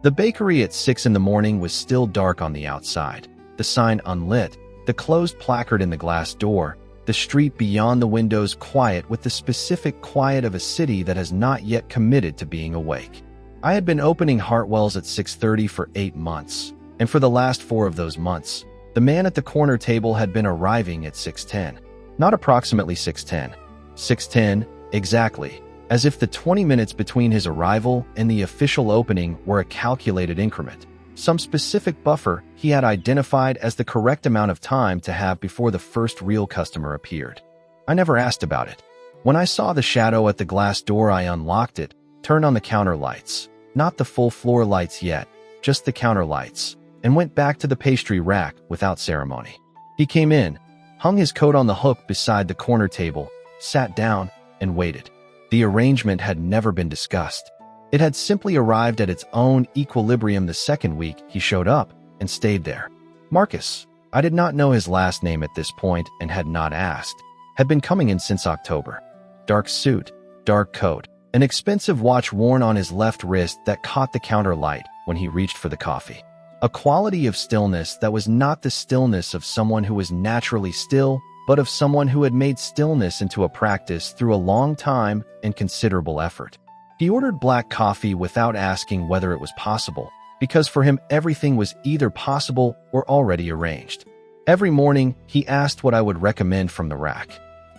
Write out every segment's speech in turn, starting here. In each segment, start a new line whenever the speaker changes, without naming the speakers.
The bakery at 6 in the morning was still dark on the outside, the sign unlit, the closed placard in the glass door, the street beyond the windows quiet with the specific quiet of a city that has not yet committed to being awake. I had been opening Hartwell's at 6:30 for 8 months, and for the last 4 of those months, the man at the corner table had been arriving at 6:10. Not approximately 6:10. 6:10, exactly, as if the 20 minutes between his arrival and the official opening were a calculated increment, some specific buffer he had identified as the correct amount of time to have before the first real customer appeared. I never asked about it. When I saw the shadow at the glass door, I unlocked it, turned on the counter lights, not the full floor lights yet, just the counter lights, and went back to the pastry rack without ceremony. He came in, hung his coat on the hook beside the corner table, sat down, and waited. The arrangement had never been discussed. It had simply arrived at its own equilibrium the second week he showed up and stayed there. Marcus, I did not know his last name at this point and had not asked, had been coming in since October. Dark suit, dark coat, an expensive watch worn on his left wrist that caught the counter light when he reached for the coffee. A quality of stillness that was not the stillness of someone who was naturally still, but of someone who had made stillness into a practice through a long time and considerable effort. He ordered black coffee without asking whether it was possible, because for him everything was either possible or already arranged. Every morning, he asked what I would recommend from the rack.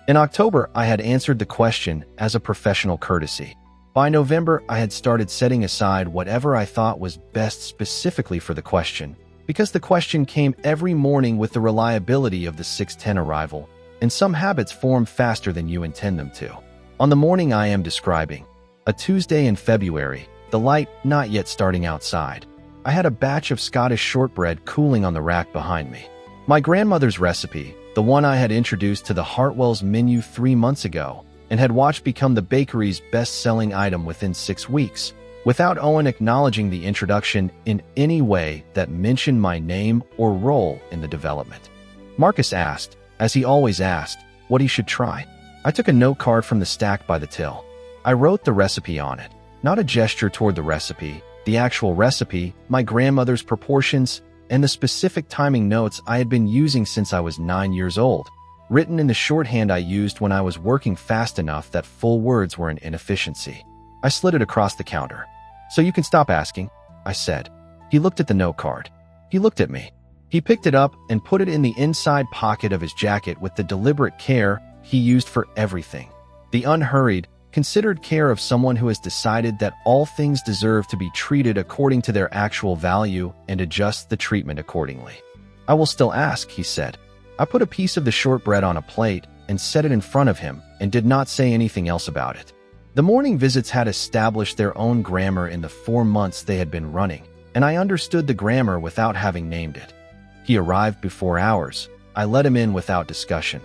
In October, I had answered the question as a professional courtesy. By November, I had started setting aside whatever I thought was best specifically for the question, because the question came every morning with the reliability of the 6:10 arrival, and some habits form faster than you intend them to. On the morning I am describing, a Tuesday in February, the light not yet starting outside, I had a batch of Scottish shortbread cooling on the rack behind me. My grandmother's recipe, the one I had introduced to the Hartwell's menu 3 months ago, and had watched become the bakery's best-selling item within 6 weeks, without Owen acknowledging the introduction in any way that mentioned my name or role in the development. Marcus asked, as he always asked, what he should try. I took a note card from the stack by the till. I wrote the recipe on it, not a gesture toward the recipe, the actual recipe, my grandmother's proportions, and the specific timing notes I had been using since I was 9 years old, written in the shorthand I used when I was working fast enough that full words were an inefficiency. I slid it across the counter. "So you can stop asking," I said. He looked at the note card. He looked at me. He picked it up and put it in the inside pocket of his jacket with the deliberate care he used for everything. The unhurried, considered care of someone who has decided that all things deserve to be treated according to their actual value and adjusts the treatment accordingly. "I will still ask," he said. I put a piece of the shortbread on a plate and set it in front of him and did not say anything else about it. The morning visits had established their own grammar in the 4 months they had been running, and I understood the grammar without having named it. He arrived before hours. I let him in without discussion.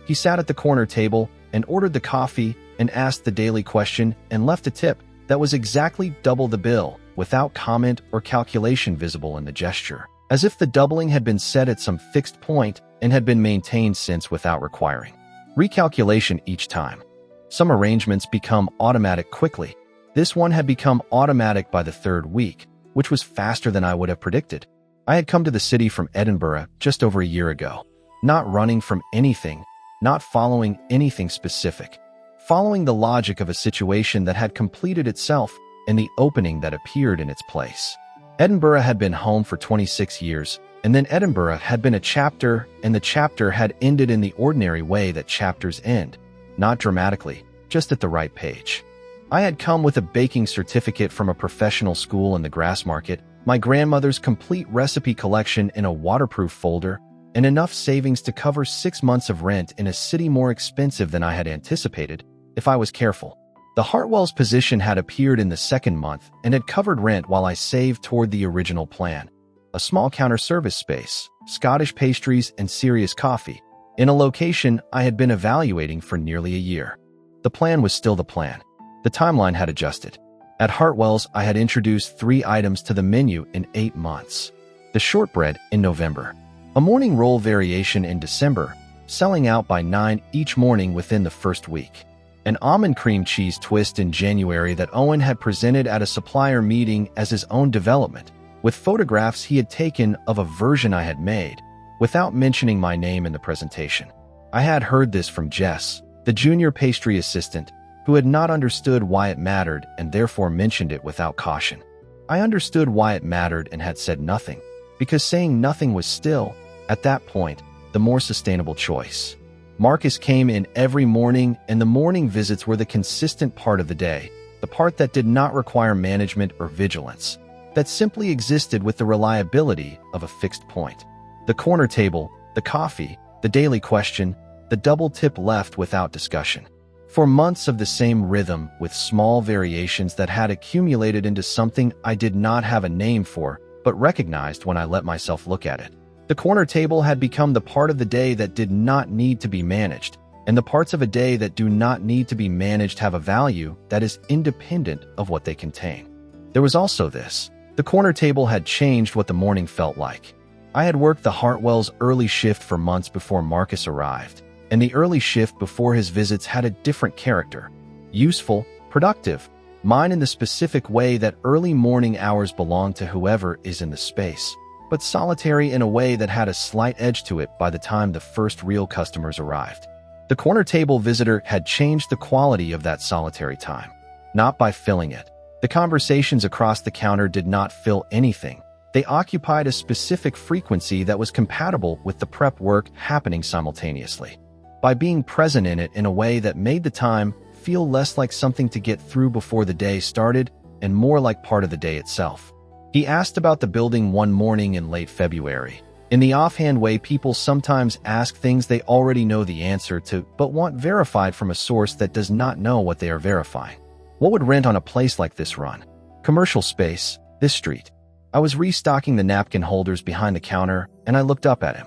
He sat at the corner table and ordered the coffee and asked the daily question and left a tip that was exactly double the bill, without comment or calculation visible in the gesture, as if the doubling had been set at some fixed point and had been maintained since without requiring recalculation each time. Some arrangements become automatic quickly. This one had become automatic by the 3rd week, which was faster than I would have predicted. I had come to the city from Edinburgh just over a year ago, not running from anything, not following anything specific, following the logic of a situation that had completed itself and the opening that appeared in its place. Edinburgh had been home for 26 years, and then Edinburgh had been a chapter, and the chapter had ended in the ordinary way that chapters end, not dramatically, just at the right page. I had come with a baking certificate from a professional school in the grass market, my grandmother's complete recipe collection in a waterproof folder, and enough savings to cover 6 months of rent in a city more expensive than I had anticipated, if I was careful. The Hartwell's position had appeared in the 2nd month and had covered rent while I saved toward the original plan. A small counter service space, Scottish pastries, and serious coffee, in a location I had been evaluating for nearly a year. The plan was still the plan. The timeline had adjusted. At Hartwell's, I had introduced 3 items to the menu in 8 months. The shortbread in November, a morning roll variation in December, selling out by 9 each morning within the 1st week, an almond cream cheese twist in January that Owen had presented at a supplier meeting as his own development, with photographs he had taken of a version I had made, without mentioning my name in the presentation. I had heard this from Jess, the junior pastry assistant, who had not understood why it mattered and therefore mentioned it without caution. I understood why it mattered and had said nothing, because saying nothing was still, at that point, the more sustainable choice. Marcus came in every morning, and the morning visits were the consistent part of the day, the part that did not require management or vigilance, that simply existed with the reliability of a fixed point. The corner table, the coffee, the daily question, the double tip left without discussion. For months of the same rhythm, with small variations that had accumulated into something I did not have a name for, but recognized when I let myself look at it. The corner table had become the part of the day that did not need to be managed, and the parts of a day that do not need to be managed have a value that is independent of what they contain. There was also this. The corner table had changed what the morning felt like. I had worked the Hartwell's early shift for months before Marcus arrived, and the early shift before his visits had a different character. Useful, productive, mine in the specific way that early morning hours belong to whoever is in the space, but solitary in a way that had a slight edge to it by the time the first real customers arrived. The corner table visitor had changed the quality of that solitary time, not by filling it. The conversations across the counter did not fill anything. They occupied a specific frequency that was compatible with the prep work happening simultaneously, by being present in it in a way that made the time feel less like something to get through before the day started and more like part of the day itself. He asked about the building one morning in late February, in the offhand way people sometimes ask things they already know the answer to but want verified from a source that does not know what they are verifying. What would rent on a place like this run? Commercial space, this street. I was restocking the napkin holders behind the counter, and I looked up at him.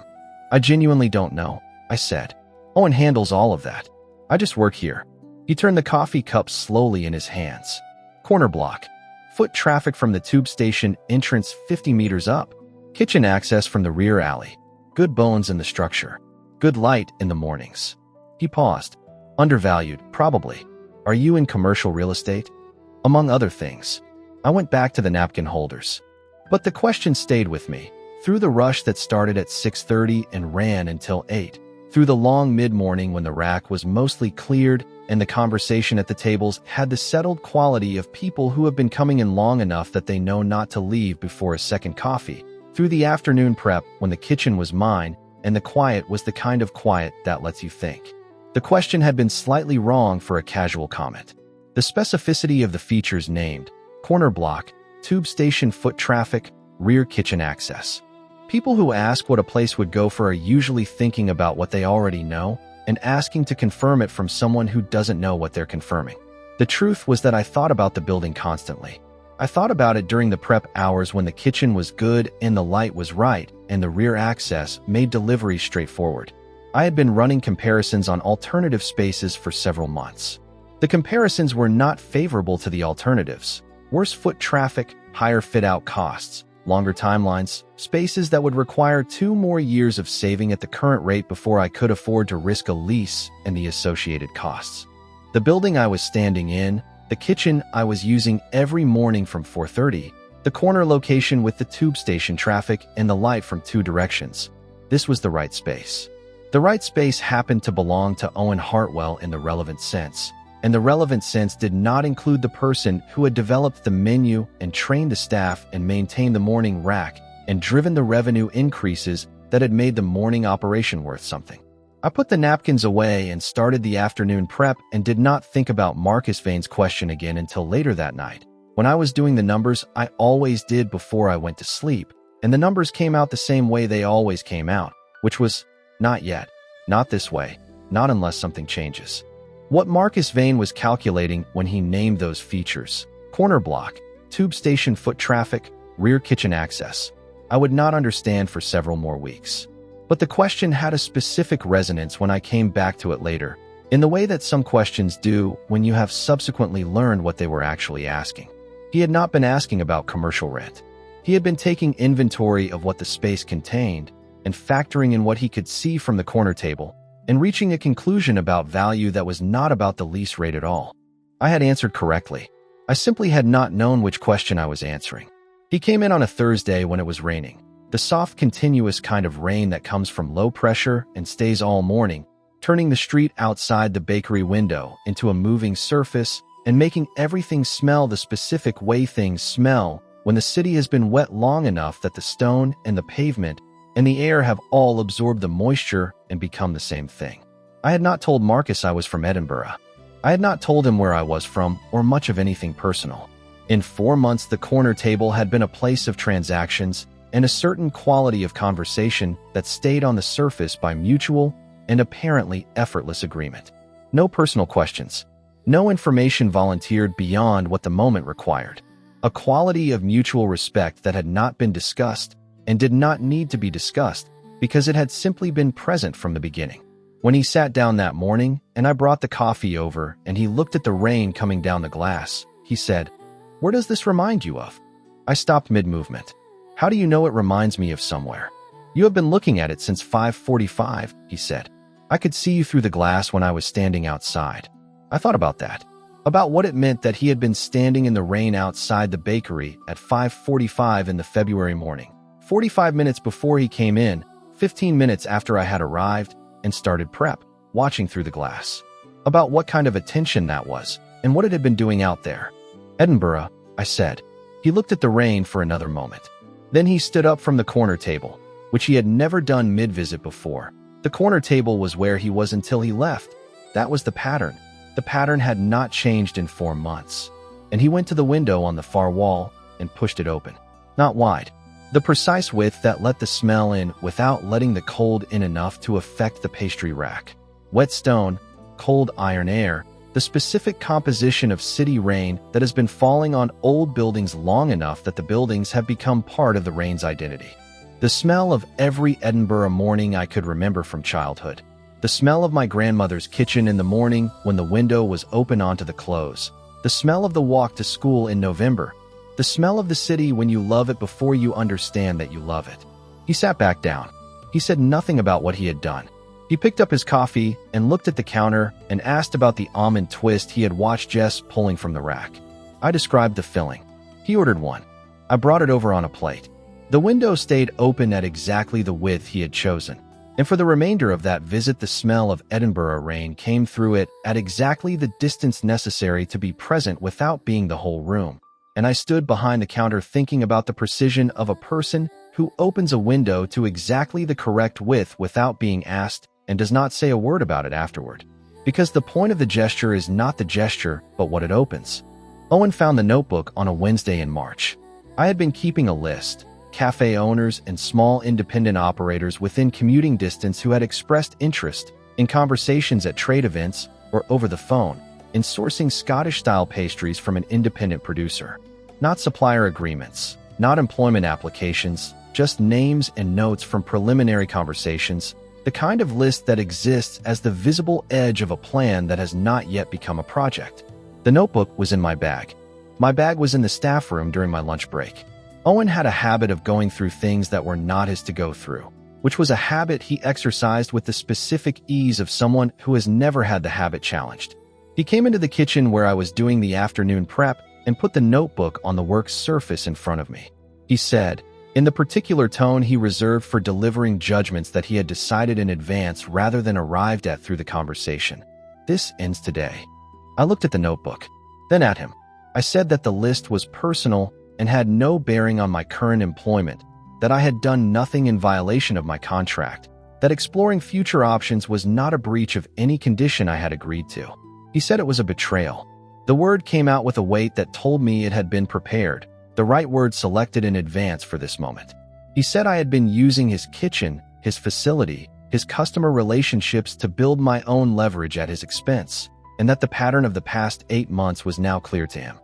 I genuinely don't know, I said. Owen handles all of that. I just work here. He turned the coffee cup slowly in his hands. Corner block. Foot traffic from the tube station entrance 50 meters up. Kitchen access from the rear alley. Good bones in the structure. Good light in the mornings. He paused. Undervalued, probably. Are you in commercial real estate? Among other things. I went back to the napkin holders. But the question stayed with me, through the rush that started at 6:30 and ran until 8, through the long mid-morning when the rack was mostly cleared and the conversation at the tables had the settled quality of people who have been coming in long enough that they know not to leave before a second coffee, through the afternoon prep when the kitchen was mine and the quiet was the kind of quiet that lets you think. The question had been slightly wrong for a casual comment. The specificity of the features named, corner block, tube station foot traffic, rear kitchen access. People who ask what a place would go for are usually thinking about what they already know and asking to confirm it from someone who doesn't know what they're confirming. The truth was that I thought about the building constantly. I thought about it during the prep hours when the kitchen was good and the light was right and the rear access made delivery straightforward. I had been running comparisons on alternative spaces for several months. The comparisons were not favorable to the alternatives. Worse foot traffic, higher fit-out costs, longer timelines, spaces that would require 2 more years of saving at the current rate before I could afford to risk a lease and the associated costs. The building I was standing in, the kitchen I was using every morning from 4:30, the corner location with the tube station traffic and the light from 2 directions. This was the right space. The right space happened to belong to Owen Hartwell in the relevant sense, and the relevant sense did not include the person who had developed the menu and trained the staff and maintained the morning rack and driven the revenue increases that had made the morning operation worth something. I put the napkins away and started the afternoon prep and did not think about Marcus Vane's question again until later that night. When I was doing the numbers, I always did before I went to sleep, and the numbers came out the same way they always came out, which was, not yet, not this way, not unless something changes. What Marcus Vane was calculating when he named those features, corner block, tube station foot traffic, rear kitchen access, I would not understand for several more weeks. But the question had a specific resonance when I came back to it later, in the way that some questions do when you have subsequently learned what they were actually asking. He had not been asking about commercial rent. He had been taking inventory of what the space contained and factoring in what he could see from the corner table and reaching a conclusion about value that was not about the lease rate at all. I had answered correctly. I simply had not known which question I was answering. He came in on a Thursday when it was raining. The soft, continuous kind of rain that comes from low pressure and stays all morning, turning the street outside the bakery window into a moving surface and making everything smell the specific way things smell when the city has been wet long enough that the stone and the pavement and the air have all absorbed the moisture and become the same thing. I had not told Marcus I was from Edinburgh. I had not told him where I was from or much of anything personal. In 4 months, the corner table had been a place of transactions and a certain quality of conversation that stayed on the surface by mutual and apparently effortless agreement. No personal questions. No information volunteered beyond what the moment required. A quality of mutual respect that had not been discussed and did not need to be discussed because it had simply been present from the beginning. When he sat down that morning and I brought the coffee over and he looked at the rain coming down the glass, he said, "Where does this remind you of?" I stopped mid-movement. "How do you know it reminds me of somewhere?" "You have been looking at it since 5:45, he said. "I could see you through the glass when I was standing outside." I thought about that. About what it meant that he had been standing in the rain outside the bakery at 5:45 in the February morning. 45 minutes before he came in, 15 minutes after I had arrived and started prep, watching through the glass. About what kind of attention that was and what it had been doing out there. "Edinburgh," I said. He looked at the rain for another moment. Then he stood up from the corner table, which he had never done mid-visit before. The corner table was where he was until he left. That was the pattern. The pattern had not changed in 4 months. And he went to the window on the far wall and pushed it open. Not wide. The precise width that let the smell in without letting the cold in enough to affect the pastry rack. Wet stone, cold iron air, the specific composition of city rain that has been falling on old buildings long enough that the buildings have become part of the rain's identity. The smell of every Edinburgh morning I could remember from childhood. The smell of my grandmother's kitchen in the morning when the window was open onto the close. The smell of the walk to school in November. The smell of the city when you love it before you understand that you love it. He sat back down. He said nothing about what he had done. He picked up his coffee and looked at the counter and asked about the almond twist he had watched Jess pulling from the rack. I described the filling. He ordered one. I brought it over on a plate. The window stayed open at exactly the width he had chosen. And for the remainder of that visit, the smell of Edinburgh rain came through it at exactly the distance necessary to be present without being the whole room. And I stood behind the counter thinking about the precision of a person who opens a window to exactly the correct width without being asked and does not say a word about it afterward. Because the point of the gesture is not the gesture, but what it opens. Owen found the notebook on a Wednesday in March. I had been keeping a list. Cafe owners and small independent operators within commuting distance who had expressed interest in conversations at trade events or over the phone in sourcing Scottish-style pastries from an independent producer. Not supplier agreements, not employment applications, just names and notes from preliminary conversations, the kind of list that exists as the visible edge of a plan that has not yet become a project. The notebook was in my bag. My bag was in the staff room during my lunch break. Owen had a habit of going through things that were not his to go through, which was a habit he exercised with the specific ease of someone who has never had the habit challenged. He came into the kitchen where I was doing the afternoon prep and put the notebook on the work surface in front of me. He said, in the particular tone he reserved for delivering judgments that he had decided in advance rather than arrived at through the conversation, "This ends today." I looked at the notebook, then at him. I said that the list was personal and had no bearing on my current employment, that I had done nothing in violation of my contract, that exploring future options was not a breach of any condition I had agreed to. He said it was a betrayal. The word came out with a weight that told me it had been prepared, the right word selected in advance for this moment. He said I had been using his kitchen, his facility, his customer relationships to build my own leverage at his expense, and that the pattern of the past 8 months was now clear to him.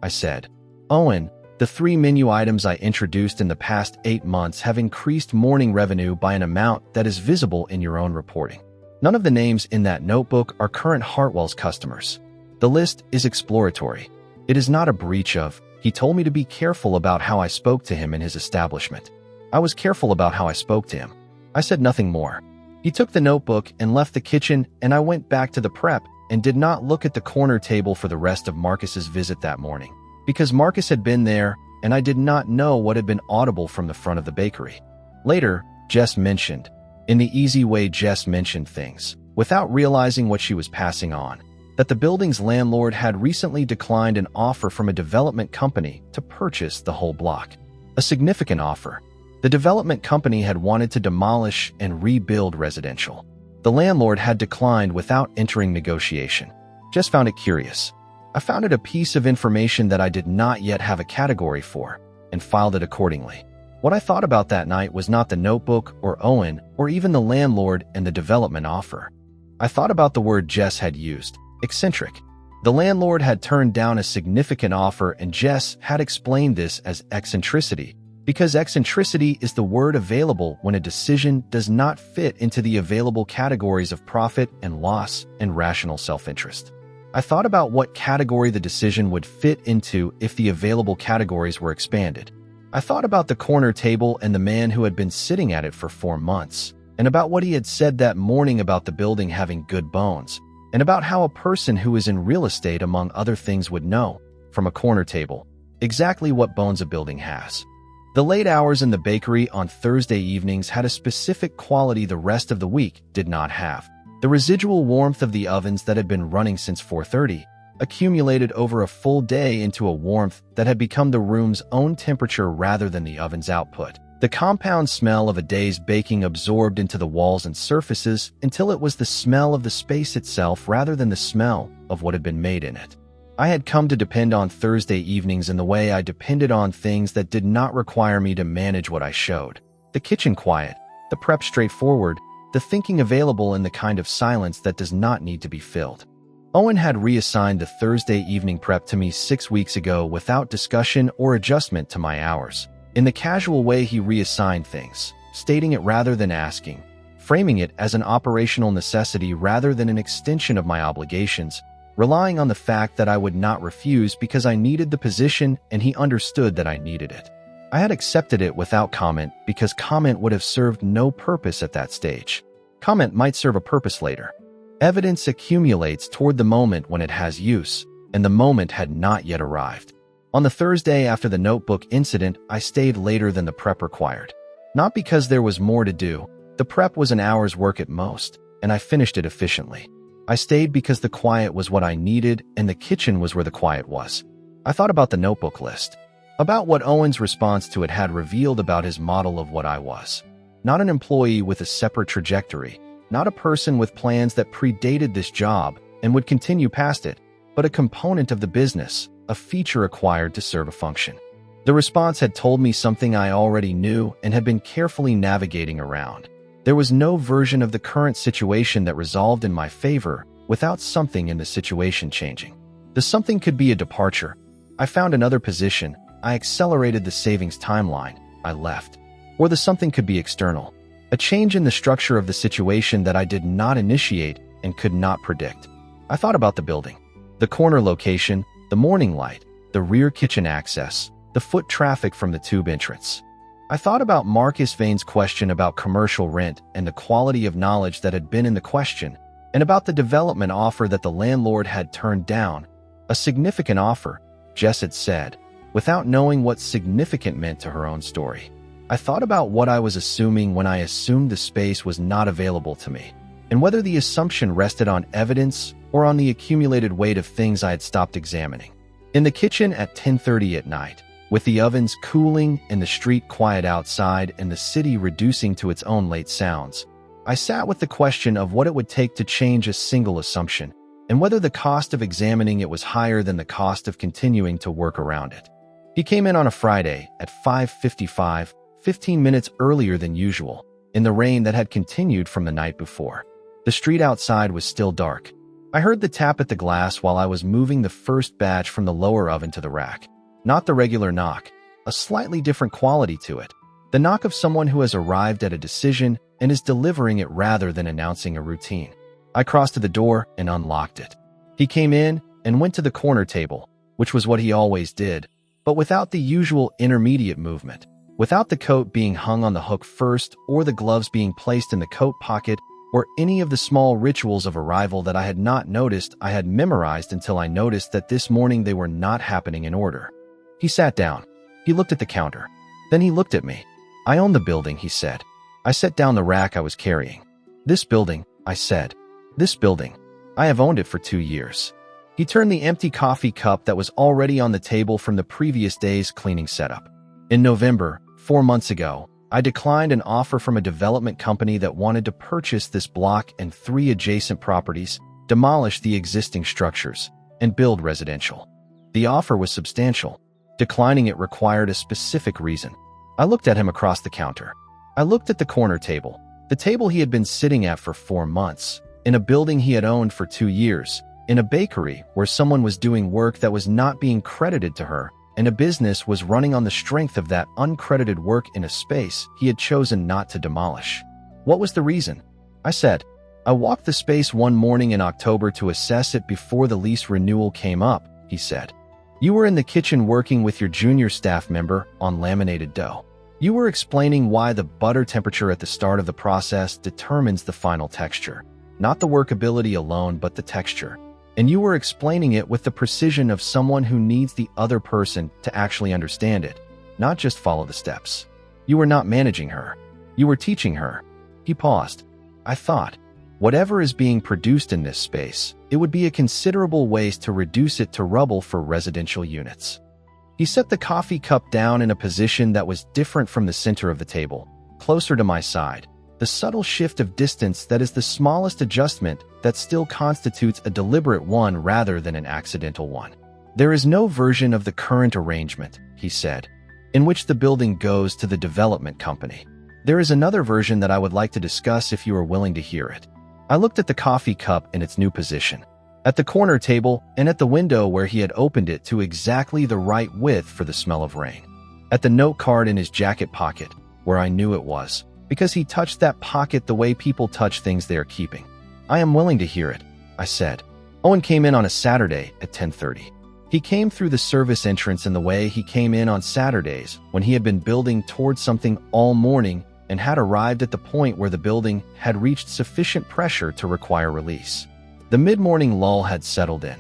I said, "Owen, the 3 menu items I introduced in the past 8 months have increased morning revenue by an amount that is visible in your own reporting. None of the names in that notebook are current Hartwell's customers. The list is exploratory. It is not a breach of." He told me to be careful about how I spoke to him in his establishment. I was careful about how I spoke to him. I said nothing more. He took the notebook and left the kitchen, and I went back to the prep and did not look at the corner table for the rest of Marcus's visit that morning, because Marcus had been there and I did not know what had been audible from the front of the bakery. Later, Jess mentioned, in the easy way Jess mentioned things, without realizing what she was passing on, that the building's landlord had recently declined an offer from a development company to purchase the whole block. A significant offer. The development company had wanted to demolish and rebuild residential. The landlord had declined without entering negotiation. Jess found it curious. I found it a piece of information that I did not yet have a category for, and filed it accordingly. What I thought about that night was not the notebook or Owen or even the landlord and the development offer. I thought about the word Jess had used, eccentric. The landlord had turned down a significant offer, and Jess had explained this as eccentricity, because eccentricity is the word available when a decision does not fit into the available categories of profit and loss and rational self-interest. I thought about what category the decision would fit into if the available categories were expanded. I thought about the corner table and the man who had been sitting at it for 4 months, and about what he had said that morning about the building having good bones, and about how a person who is in real estate, among other things, would know, from a corner table, exactly what bones a building has. The late hours in the bakery on Thursday evenings had a specific quality the rest of the week did not have. The residual warmth of the ovens that had been running since 4:30 accumulated over a full day into a warmth that had become the room's own temperature rather than the oven's output. The compound smell of a day's baking absorbed into the walls and surfaces until it was the smell of the space itself rather than the smell of what had been made in it. I had come to depend on Thursday evenings in the way I depended on things that did not require me to manage what I showed. The kitchen quiet, the prep straightforward, the thinking available, and the kind of silence that does not need to be filled. Owen had reassigned the Thursday evening prep to me 6 weeks ago without discussion or adjustment to my hours. In the casual way he reassigned things, stating it rather than asking, framing it as an operational necessity rather than an extension of my obligations, relying on the fact that I would not refuse because I needed the position and he understood that I needed it. I had accepted it without comment because comment would have served no purpose at that stage. Comment might serve a purpose later. Evidence accumulates toward the moment when it has use, and the moment had not yet arrived. On the Thursday after the notebook incident, I stayed later than the prep required. Not because there was more to do. The prep was an hour's work at most, and I finished it efficiently. I stayed because the quiet was what I needed, and the kitchen was where the quiet was. I thought about the notebook list, about what Owen's response to it had revealed about his model of what I was. Not an employee with a separate trajectory, not a person with plans that predated this job and would continue past it, but a component of the business, a feature acquired to serve a function. The response had told me something I already knew and had been carefully navigating around. There was no version of the current situation that resolved in my favor without something in the situation changing. The something could be a departure. I found another position. I accelerated the savings timeline. I left. Or the something could be external. A change in the structure of the situation that I did not initiate and could not predict. I thought about the building, the corner location, the morning light, the rear kitchen access, the foot traffic from the tube entrance. I thought about Marcus Vane's question about commercial rent and the quality of knowledge that had been in the question, and about the development offer that the landlord had turned down. A significant offer, Jess had said, without knowing what significant meant to her own story. I thought about what I was assuming when I assumed the space was not available to me, and whether the assumption rested on evidence or on the accumulated weight of things I had stopped examining. In the kitchen at 10:30 at night, with the ovens cooling and the street quiet outside and the city reducing to its own late sounds, I sat with the question of what it would take to change a single assumption, and whether the cost of examining it was higher than the cost of continuing to work around it. He came in on a Friday at 5:55, 15 minutes earlier than usual, in the rain that had continued from the night before. The street outside was still dark. I heard the tap at the glass while I was moving the first batch from the lower oven to the rack. Not the regular knock, a slightly different quality to it. The knock of someone who has arrived at a decision and is delivering it rather than announcing a routine. I crossed to the door and unlocked it. He came in and went to the corner table, which was what he always did, but without the usual intermediate movement. Without the coat being hung on the hook first or the gloves being placed in the coat pocket or any of the small rituals of arrival that I had not noticed I had memorized until I noticed that this morning they were not happening in order. He sat down. He looked at the counter. Then he looked at me. "I own the building," he said. I set down the rack I was carrying. "This building," I said. "This building. I have owned it for 2 years." He turned the empty coffee cup that was already on the table from the previous day's cleaning setup. "In November, 4 months ago, I declined an offer from a development company that wanted to purchase this block and 3 adjacent properties, demolish the existing structures, and build residential. The offer was substantial. Declining it required a specific reason." I looked at him across the counter. I looked at the corner table, the table he had been sitting at for 4 months, in a building he had owned for 2 years, in a bakery where someone was doing work that was not being credited to her, and a business was running on the strength of that uncredited work in a space he had chosen not to demolish. "What was the reason?" I said. "I walked the space one morning in October to assess it before the lease renewal came up," he said. "You were in the kitchen working with your junior staff member on laminated dough. You were explaining why the butter temperature at the start of the process determines the final texture, not the workability alone but the texture. And you were explaining it with the precision of someone who needs the other person to actually understand it, not just follow the steps. You were not managing her. You were teaching her." He paused. I thought, whatever is being produced in this space, it would be a considerable waste to reduce it to rubble for residential units. He set the coffee cup down in a position that was different from the center of the table, closer to my side. The subtle shift of distance that is the smallest adjustment that still constitutes a deliberate one rather than an accidental one. "There is no version of the current arrangement," he said, "in which the building goes to the development company. There is another version that I would like to discuss if you are willing to hear it." I looked at the coffee cup in its new position, at the corner table, and at the window where he had opened it to exactly the right width for the smell of rain. At the note card in his jacket pocket, where I knew it was, because he touched that pocket the way people touch things they are keeping. "I am willing to hear it," I said. "Owen came in on a Saturday at 10:30. He came through the service entrance in the way he came in on Saturdays when he had been building towards something all morning and had arrived at the point where the building had reached sufficient pressure to require release. The mid-morning lull had settled in.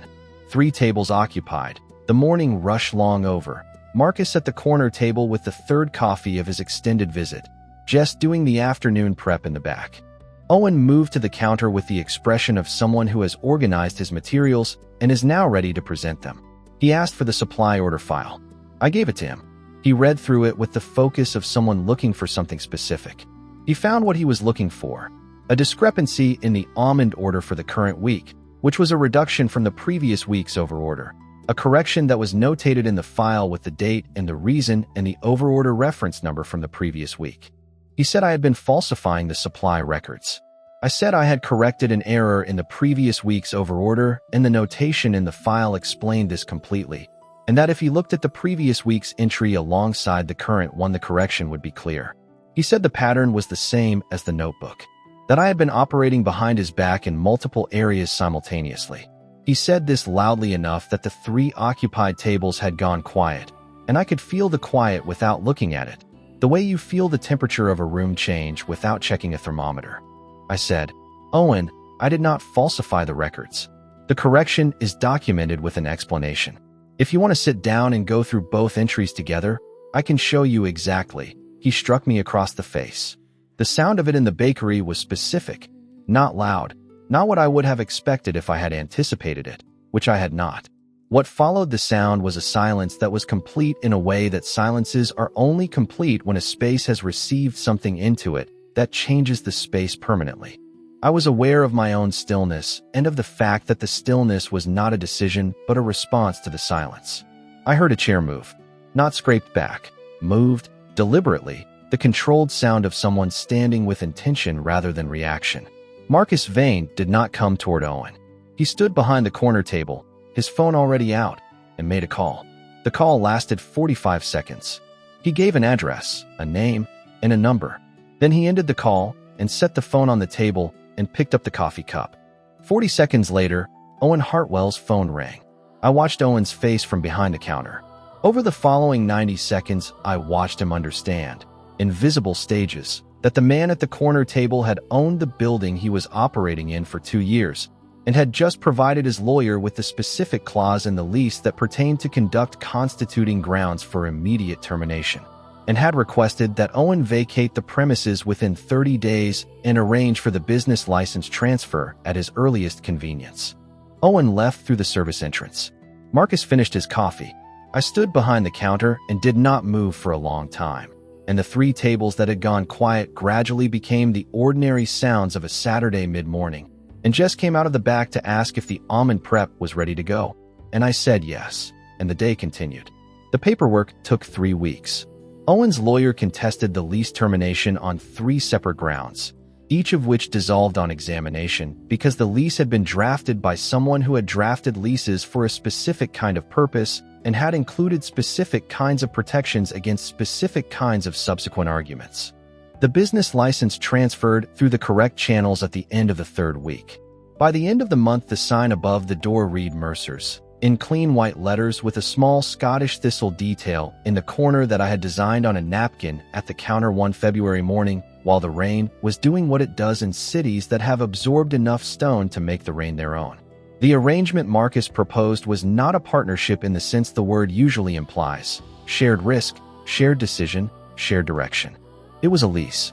3 tables occupied, the morning rush long over. Marcus at the corner table with the 3rd coffee of his extended visit, Jess doing the afternoon prep in the back. Owen moved to the counter with the expression of someone who has organized his materials and is now ready to present them. He asked for the supply order file. I gave it to him. He read through it with the focus of someone looking for something specific. He found what he was looking for: a discrepancy in the almond order for the current week, which was a reduction from the previous week's overorder, a correction that was notated in the file with the date and the reason and the overorder reference number from the previous week. He said I had been falsifying the supply records. I said I had corrected an error in the previous week's overorder, and the notation in the file explained this completely, and that if he looked at the previous week's entry alongside the current one, the correction would be clear. He said the pattern was the same as the notebook, that I had been operating behind his back in multiple areas simultaneously. He said this loudly enough that the 3 occupied tables had gone quiet, and I could feel the quiet without looking at it, the way you feel the temperature of a room change without checking a thermometer. I said, "Owen, I did not falsify the records. The correction is documented with an explanation. If you want to sit down and go through both entries together, I can show you exactly." He struck me across the face. The sound of it in the bakery was specific, not loud, not what I would have expected if I had anticipated it, which I had not. What followed the sound was a silence that was complete in a way that silences are only complete when a space has received something into it that changes the space permanently. I was aware of my own stillness and of the fact that the stillness was not a decision but a response to the silence. I heard a chair move, not scraped back, moved, deliberately, the controlled sound of someone standing with intention rather than reaction. Marcus Vane did not come toward Owen. He stood behind the corner table, his phone already out, and made a call. The call lasted 45 seconds. He gave an address, a name, and a number. Then he ended the call and set the phone on the table and picked up the coffee cup. 40 seconds later, Owen Hartwell's phone rang. I watched Owen's face from behind the counter. Over the following 90 seconds, I watched him understand, in visible stages, that the man at the corner table had owned the building he was operating in for 2 years and had just provided his lawyer with the specific clause in the lease that pertained to conduct constituting grounds for immediate termination, and had requested that Owen vacate the premises within 30 days and arrange for the business license transfer at his earliest convenience. Owen left through the service entrance. Marcus finished his coffee. I stood behind the counter and did not move for a long time, and the 3 tables that had gone quiet gradually became the ordinary sounds of a Saturday mid-morning. And Jess came out of the back to ask if the almond prep was ready to go, and I said yes, and the day continued. The paperwork took 3 weeks. Owen's lawyer contested the lease termination on 3 separate grounds, each of which dissolved on examination because the lease had been drafted by someone who had drafted leases for a specific kind of purpose and had included specific kinds of protections against specific kinds of subsequent arguments. The business license transferred through the correct channels at the end of the 3rd week. By the end of the month, the sign above the door read Mercer's, in clean white letters with a small Scottish thistle detail in the corner that I had designed on a napkin at the counter one February morning while the rain was doing what it does in cities that have absorbed enough stone to make the rain their own. The arrangement Marcus proposed was not a partnership in the sense the word usually implies: shared risk, shared decision, shared direction. It was a lease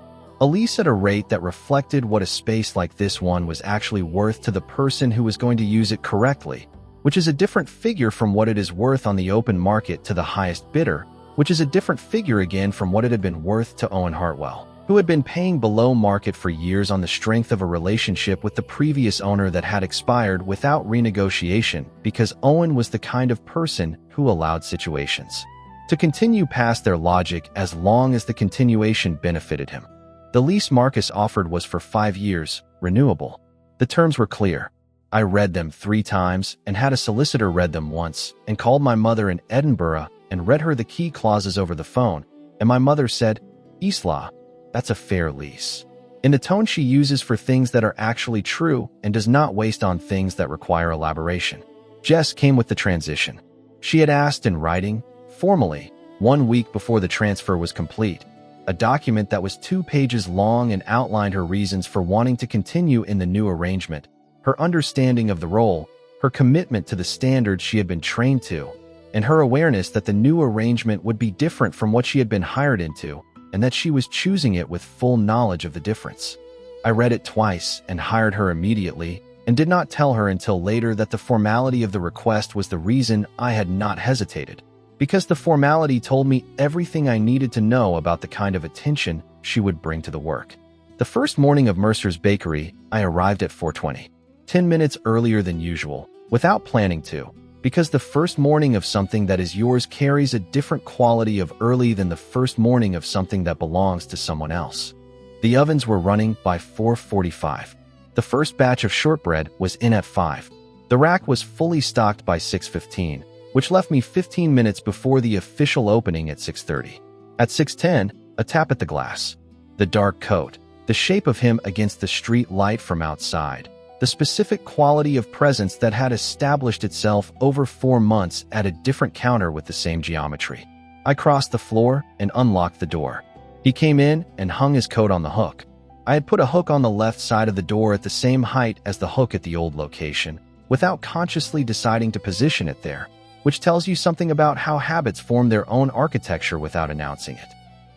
at a rate that reflected what a space like this one was actually worth to the person who was going to use it correctly, which is a different figure from what it is worth on the open market to the highest bidder, which is a different figure again from what it had been worth to Owen Hartwell, who had been paying below market for years on the strength of a relationship with the previous owner that had expired without renegotiation because Owen was the kind of person who allowed situations to continue past their logic as long as the continuation benefited him. The lease Marcus offered was for 5 years, renewable. The terms were clear. I read them 3 times and had a solicitor read them once and called my mother in Edinburgh and read her the key clauses over the phone, and my mother said, "Isla, that's a fair lease," in the tone she uses for things that are actually true and does not waste on things that require elaboration. Jess came with the transition. She had asked in writing, formally, 1 week before the transfer was complete, a document that was 2 pages long and outlined her reasons for wanting to continue in the new arrangement, her understanding of the role, her commitment to the standards she had been trained to, and her awareness that the new arrangement would be different from what she had been hired into, and that she was choosing it with full knowledge of the difference. I read it twice and hired her immediately, and did not tell her until later that the formality of the request was the reason I had not hesitated, because the formality told me everything I needed to know about the kind of attention she would bring to the work. The first morning of Mercer's Bakery, I arrived at 4:20, 10 minutes earlier than usual, without planning to, because the first morning of something that is yours carries a different quality of early than the first morning of something that belongs to someone else. The ovens were running by 4:45. The first batch of shortbread was in at 5. The rack was fully stocked by 6:15, which left me 15 minutes before the official opening at 6:30. At 6:10, a tap at the glass. The dark coat, the shape of him against the street light from outside, the specific quality of presence that had established itself over 4 months at a different counter with the same geometry. I crossed the floor and unlocked the door. He came in and hung his coat on the hook. I had put a hook on the left side of the door at the same height as the hook at the old location, without consciously deciding to position it there, which tells you something about how habits form their own architecture without announcing it.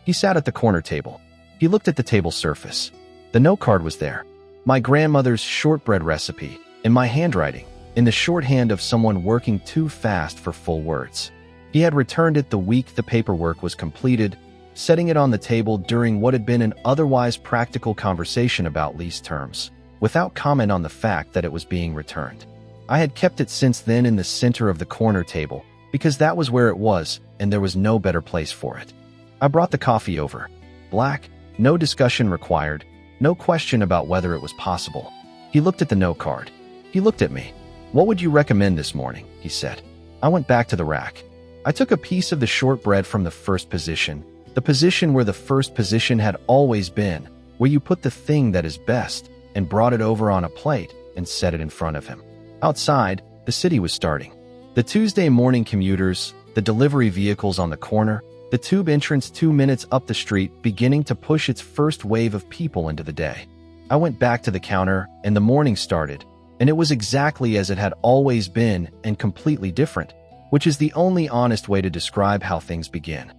He sat at the corner table. He looked at the table surface. The note card was there. My grandmother's shortbread recipe, in my handwriting, in the shorthand of someone working too fast for full words. He had returned it the week the paperwork was completed, setting it on the table during what had been an otherwise practical conversation about lease terms, without comment on the fact that it was being returned. I had kept it since then in the center of the corner table, because that was where it was, and there was no better place for it. I brought the coffee over. Black, no discussion required, no question about whether it was possible. He looked at the note card. He looked at me. "What would you recommend this morning?" he said. I went back to the rack. I took a piece of the shortbread from the first position, the position where the first position had always been, where you put the thing that is best, and brought it over on a plate and set it in front of him. Outside, the city was starting. The Tuesday morning commuters, the delivery vehicles on the corner, The tube entrance 2 minutes up the street, beginning to push its first wave of people into the day. I went back to the counter, and the morning started, and it was exactly as it had always been and completely different, which is the only honest way to describe how things begin.